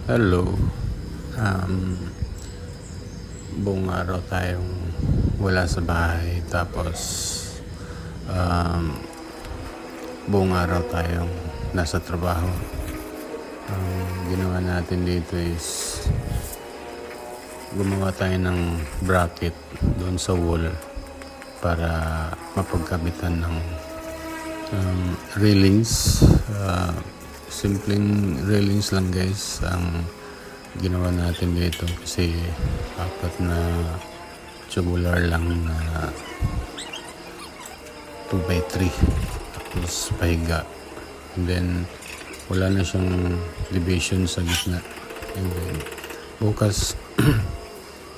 Hello. Um, Buong araw tayong wala sa bahay. Tapos, um, buong araw tayong nasa trabaho. Ang ginawa natin dito is gumawa tayo ng bracket doon sa wall para mapagkabitan ng railings. Simpleng railings lang guys ang ginawa natin dito kasi apat na tubular lang na 2x3 tapos pahiga, and then wala na siyang division sa gitna. And then bukas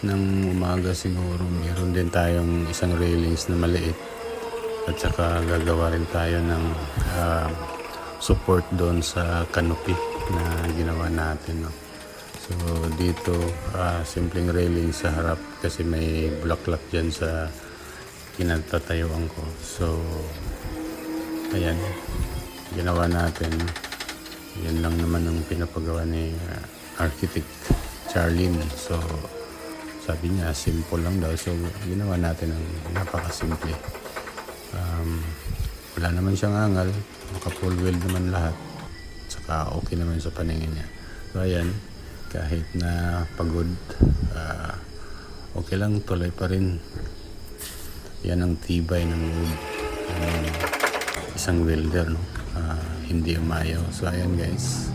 ng umaga siguro meron din tayong isang railings na maliit at saka gagawa rin tayo ng support doon sa canopy na ginawa natin, no? So dito simpleng railing sa harap kasi may bulaklak dyan sa kinatatayuan ko. So ayan, ginawa natin. Yan lang naman ang pinapagawa ni architect Charlene. So sabi niya simple lang daw, so ginawa natin ang napakasimple. Wala naman siyang angal, naka full wheel naman lahat, saka okay naman sa paningin niya. So ayan, kahit na pagod, okay lang, tuloy pa rin. Yan ang tibay ng wood, isang welder, no? Hindi umayaw. So ayan guys,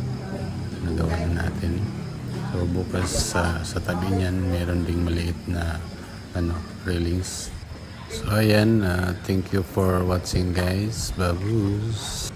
nagawa na natin. So bukas sa tabi niyan meron ding maliit na railings. So ayan, thank you for watching guys. Babush.